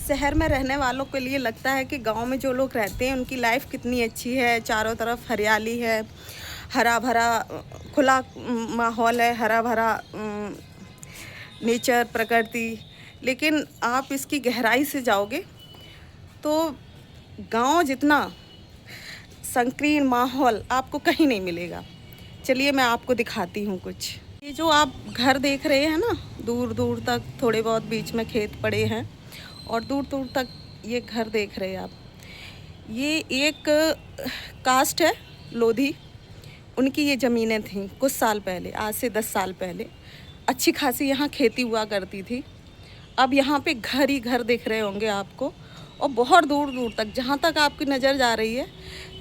शहर में रहने वालों के लिए लगता है कि गांव में जो लोग रहते हैं उनकी लाइफ कितनी अच्छी है। चारों तरफ हरियाली है, हरा भरा खुला माहौल है, हरा भरा नेचर, प्रकृति। लेकिन आप इसकी गहराई से जाओगे तो गांव जितना संकीर्ण माहौल आपको कहीं नहीं मिलेगा। चलिए मैं आपको दिखाती हूँ कुछ। ये जो आप घर देख रहे हैं ना, दूर दूर तक थोड़े बहुत बीच में खेत पड़े हैं और दूर दूर तक ये घर देख रहे हैं आप। ये एक कास्ट है लोधी, उनकी ये ज़मीनें थीं कुछ साल पहले, आज से 10 साल पहले। अच्छी खासी यहाँ खेती हुआ करती थी। अब यहाँ पे घर ही घर दिख रहे होंगे आपको, और बहुत दूर दूर तक जहाँ तक आपकी नज़र जा रही है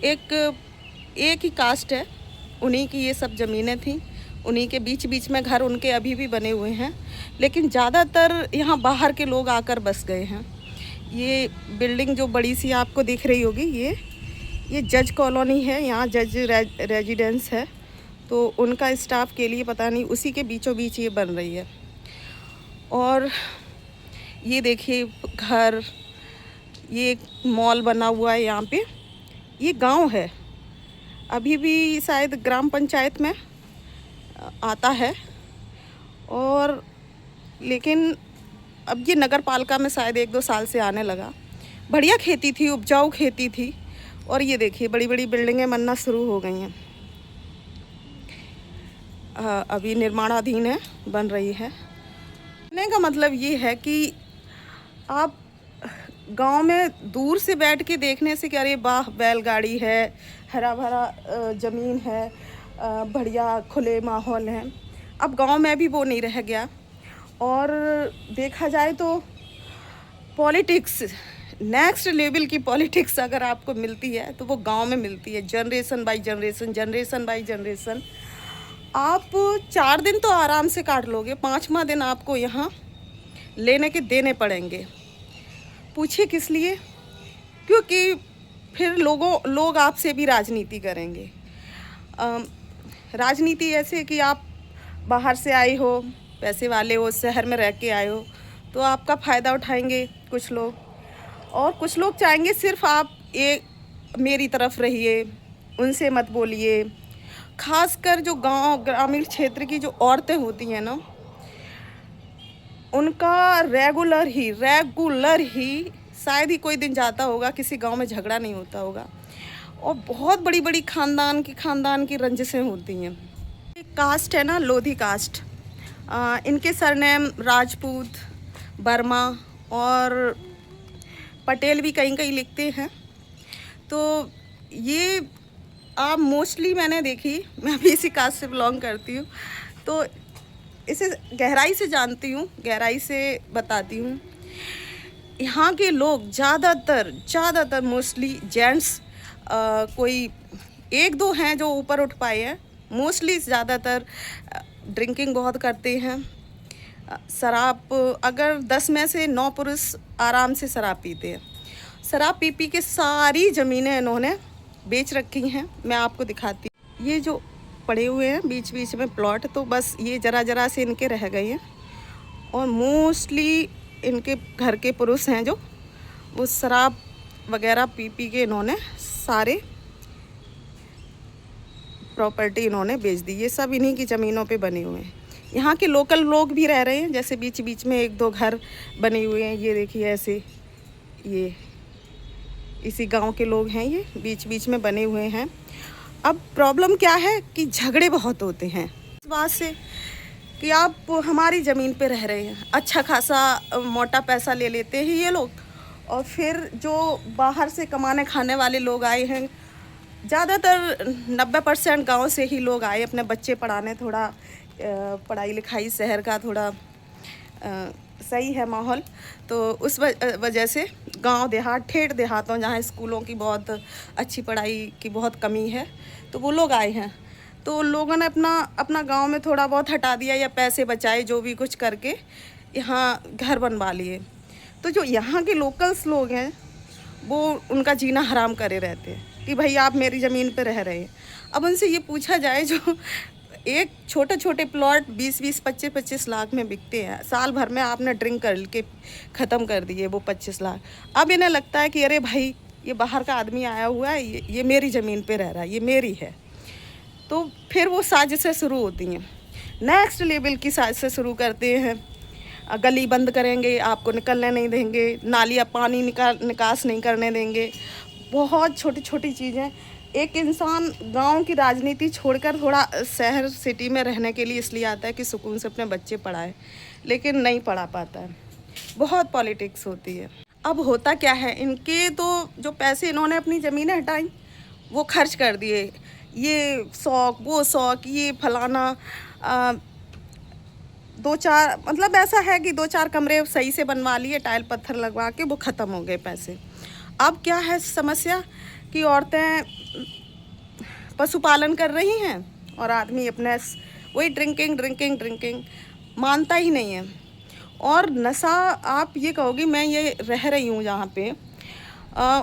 एक ही कास्ट है, उन्हीं की ये सब ज़मीनें थीं। उन्हीं के बीच बीच में घर उनके अभी भी बने हुए हैं, लेकिन ज़्यादातर यहाँ बाहर के लोग आकर बस गए हैं। ये बिल्डिंग जो बड़ी सी आपको दिख रही होगी, ये जज कॉलोनी है, यहाँ जज रेजिडेंस है। तो उनका स्टाफ के लिए पता नहीं, उसी के बीचों बीच ये बन रही है। और ये देखिए घर, ये एक मॉल बना हुआ है यहाँ पे। ये गांव है, अभी भी शायद ग्राम पंचायत में आता है, और लेकिन अब ये नगर पालिका में शायद 1-2 साल से आने लगा। बढ़िया खेती थी, उपजाऊ खेती थी। और ये देखिए बड़ी बड़ी बिल्डिंगें बनना शुरू हो गई हैं, अभी निर्माणाधीन है, बन रही है। कहने का मतलब ये है कि आप गांव में दूर से बैठ के देखने से कि अरे वाह, बैलगाड़ी है, हरा भरा ज़मीन है, बढ़िया खुले माहौल हैं। अब गांव में भी वो नहीं रह गया। और देखा जाए तो पॉलिटिक्स, नेक्स्ट लेवल की पॉलिटिक्स अगर आपको मिलती है तो वो गांव में मिलती है। Generation by generation, generation by generation. आप 4 दिन तो आराम से काट लोगे, 5वां दिन आपको यहाँ लेने के देने पड़ेंगे। पूछिए किस लिए? क्योंकि फिर लोग आपसे भी राजनीति करेंगे। राजनीति ऐसे कि आप बाहर से आए हो, पैसे वाले हो, शहर में रह के आए हो, तो आपका फ़ायदा उठाएंगे कुछ लोग, और कुछ लोग चाहेंगे सिर्फ आप मेरी तरफ रहिए, उनसे मत बोलिए। खासकर जो गांव ग्रामीण क्षेत्र की जो औरतें होती हैं ना, उनका रेगुलर ही शायद ही कोई दिन जाता होगा किसी गांव में झगड़ा नहीं होता होगा। और बहुत बड़ी बड़ी खानदान की रंजिशें होती हैं। कास्ट है ना, लोधी कास्ट, इनके सरनेम राजपूत, वर्मा और पटेल भी कहीं कहीं लिखते हैं। तो ये आप मोस्टली मैंने देखी, मैं भी इसी कास्ट से बिलोंग करती हूँ, तो इसे गहराई से जानती हूँ, गहराई से बताती हूँ। यहाँ के लोग ज़्यादातर मोस्टली जेंट्स, कोई 1-2 हैं जो ऊपर उठ पाए हैं, मोस्टली ज़्यादातर ड्रिंकिंग बहुत करते हैं। शराब, अगर 10 में से 9 पुरुष आराम से शराब पीते हैं। शराब पी के सारी ज़मीनें इन्होंने बेच रखी हैं। मैं आपको दिखाती हूँ, ये जो पड़े हुए हैं बीच बीच में प्लॉट, तो बस ये जरा से इनके रह गए हैं। और मोस्टली इनके घर के पुरुष हैं जो वो शराब वगैरह पी के इन्होंने सारे प्रॉपर्टी इन्होंने बेच दी। ये सब इन्हीं की ज़मीनों पे बने हुए हैं। यहाँ के लोकल लोग भी रह रहे हैं, जैसे बीच बीच में 1-2 घर बने हुए हैं। ये देखिए ऐसे, ये इसी गांव के लोग हैं, ये बीच बीच में बने हुए हैं। अब प्रॉब्लम क्या है कि झगड़े बहुत होते हैं इस बात से कि आप हमारी ज़मीन पे रह रहे हैं, अच्छा खासा मोटा पैसा ले लेते हैं ये लोग। और फिर जो बाहर से कमाने खाने वाले लोग आए हैं, ज़्यादातर 90% गांव से ही लोग आए अपने बच्चे पढ़ाने। थोड़ा पढ़ाई लिखाई शहर का थोड़ा सही है माहौल, तो उस वजह से गांव देहात, ठेठ देहातों जहाँ स्कूलों की बहुत अच्छी पढ़ाई की बहुत कमी है, तो वो लोग आए हैं। तो लोगों ने अपना गांव में थोड़ा बहुत हटा दिया या पैसे बचाए, जो भी कुछ करके यहाँ घर बनवा लिए। तो जो यहाँ के लोकल्स लोग हैं वो उनका जीना हराम करे रहते हैं कि भाई आप मेरी ज़मीन पे रह रहे हैं। अब उनसे ये पूछा जाए, जो एक छोटे छोटे प्लॉट 20-20, 25-25 लाख में बिकते हैं। साल भर में आपने ड्रिंक कर के ख़त्म कर दिए वो 25 लाख। अब इन्हें लगता है कि अरे भाई ये बाहर का आदमी आया हुआ है, ये मेरी ज़मीन पे रह रहा है, ये मेरी है। तो फिर वो साजिशें शुरू होती हैं, नेक्स्ट लेवल की साजिशें शुरू करते हैं। गली बंद करेंगे, आपको निकलने नहीं देंगे, नालियाँ पानी निकास नहीं करने देंगे। बहुत छोटी छोटी चीज़ें। एक इंसान गांव की राजनीति छोड़कर थोड़ा शहर सिटी में रहने के लिए इसलिए आता है कि सुकून से अपने बच्चे पढ़ाए, लेकिन नहीं पढ़ा पाता है। बहुत पॉलिटिक्स होती है। अब होता क्या है, इनके तो जो पैसे इन्होंने अपनी ज़मीनें हटाई वो खर्च कर दिए, ये शौक वो शौक, ये फलाना। 2-4 मतलब ऐसा है कि 2-4 कमरे सही से बनवा लिए, टाइल पत्थर लगवा के, वो ख़त्म हो गए पैसे। अब क्या है समस्या कि औरतें पशुपालन कर रही हैं और आदमी अपने वही ड्रिंकिंग मानता ही नहीं है। और नशा, आप ये कहोगे मैं ये रह रही हूँ जहाँ पे,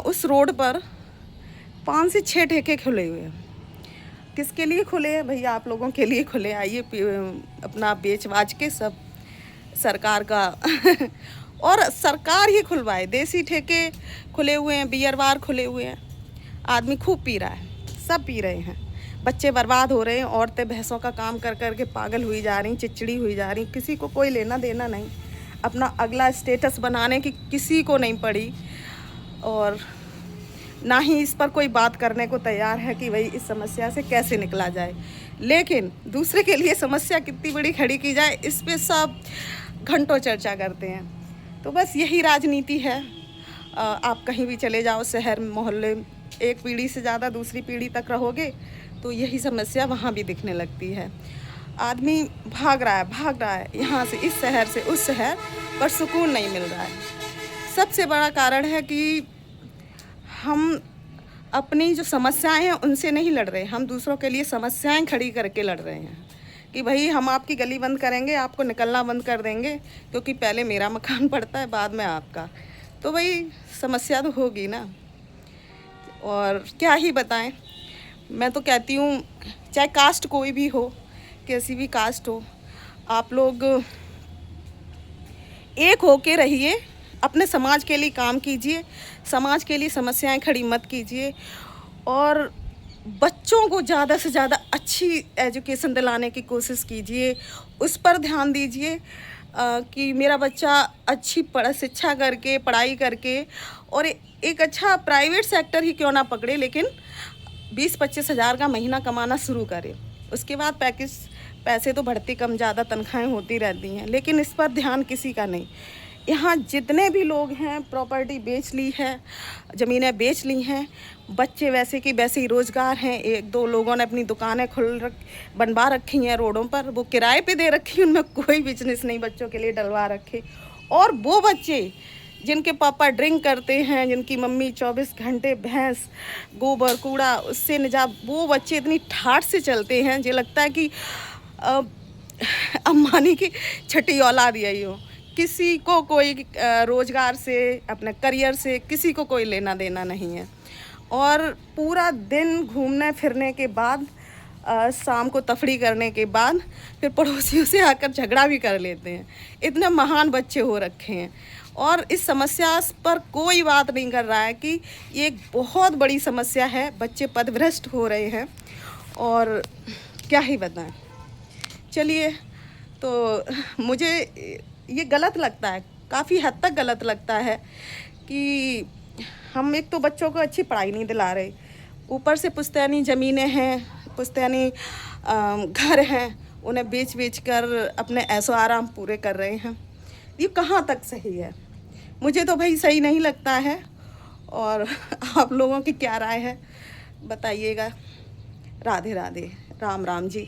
उस रोड पर 5 से 6 ठेके खुले हुए हैं। किसके लिए खुले हैं भैया? आप लोगों के लिए खुले। आइए अपना बेच बाच के सब सरकार का और सरकार ही खुलवाए। देसी ठेके खुले हुए हैं, बियर बार खुले हुए हैं, आदमी खूब पी रहा है, सब पी रहे हैं, बच्चे बर्बाद हो रहे हैं, औरतें भैंसों का काम कर कर के पागल हुई जा रही, चिड़चिड़ी हुई जा रही। किसी को कोई लेना देना नहीं, अपना अगला स्टेटस बनाने की किसी को नहीं पड़ी, और ना ही इस पर कोई बात करने को तैयार है कि भाई इस समस्या से कैसे निकला जाए। लेकिन दूसरे के लिए समस्या कितनी बड़ी खड़ी की जाए, इस पे सब घंटों चर्चा करते हैं। तो बस यही राजनीति है। आप कहीं भी चले जाओ, शहर मोहल्ले, एक पीढ़ी से ज़्यादा दूसरी पीढ़ी तक रहोगे तो यही समस्या वहाँ भी दिखने लगती है। आदमी भाग रहा है यहाँ से इस शहर से उस शहर, पर सुकून नहीं मिल रहा है। सबसे बड़ा कारण है कि हम अपनी जो समस्याएं हैं उनसे नहीं लड़ रहे, हम दूसरों के लिए समस्याएं खड़ी करके लड़ रहे हैं कि भाई हम आपकी गली बंद करेंगे, आपको निकलना बंद कर देंगे, क्योंकि पहले मेरा मकान पड़ता है, बाद में आपका। तो भाई समस्या तो होगी ना। और क्या ही बताएं, मैं तो कहती हूँ चाहे कास्ट कोई भी हो, कैसी भी कास्ट हो, आप लोग एक होके रहिए, अपने समाज के लिए काम कीजिए, समाज के लिए समस्याएं खड़ी मत कीजिए, और बच्चों को ज़्यादा से ज़्यादा अच्छी एजुकेशन दिलाने की कोशिश कीजिए, उस पर ध्यान दीजिए कि मेरा बच्चा अच्छी शिक्षा करके, पढ़ाई करके, और एक अच्छा प्राइवेट सेक्टर ही क्यों ना पकड़े, लेकिन 20-25 हज़ार का महीना कमाना शुरू करे। उसके बाद पैसे तो बढ़ती कम ज़्यादा तनख्वाहें होती रहती हैं, लेकिन इस पर ध्यान किसी का नहीं। यहाँ जितने भी लोग हैं प्रॉपर्टी बेच ली है, ज़मीनें बेच ली हैं, बच्चे वैसे कि वैसे ही रोज़गार हैं। 1-2 लोगों ने अपनी दुकानें बनवा रखी हैं रोडों पर, वो किराए पे दे रखी, उनमें कोई बिजनेस नहीं बच्चों के लिए डलवा रखे। और वो बच्चे जिनके पापा ड्रिंक करते हैं, जिनकी मम्मी 24 घंटे भैंस गोबर कूड़ा उससे निजात, वो बच्चे इतनी ठाठ से चलते हैं, जो लगता है कि अम्बानी की छठी औलाद यही हो। किसी को कोई रोज़गार से, अपने करियर से किसी को कोई लेना देना नहीं है। और पूरा दिन घूमने फिरने के बाद, शाम को तफरी करने के बाद, फिर पड़ोसियों से आकर झगड़ा भी कर लेते हैं। इतने महान बच्चे हो रखे हैं, और इस समस्या पर कोई बात नहीं कर रहा है कि ये एक बहुत बड़ी समस्या है। बच्चे पदभ्रष्ट हो रहे हैं, और क्या ही बताएं। चलिए, तो मुझे ये गलत लगता है, काफ़ी हद तक गलत लगता है कि हम एक तो बच्चों को अच्छी पढ़ाई नहीं दिला रहे, ऊपर से पुश्तैनी ज़मीनें हैं, पुश्तैनी घर हैं, उन्हें बेच कर अपने ऐशो आराम पूरे कर रहे हैं। ये कहाँ तक सही है? मुझे तो भाई सही नहीं लगता है। और आप लोगों की क्या राय है बताइएगा। राधे राधे, राम राम जी।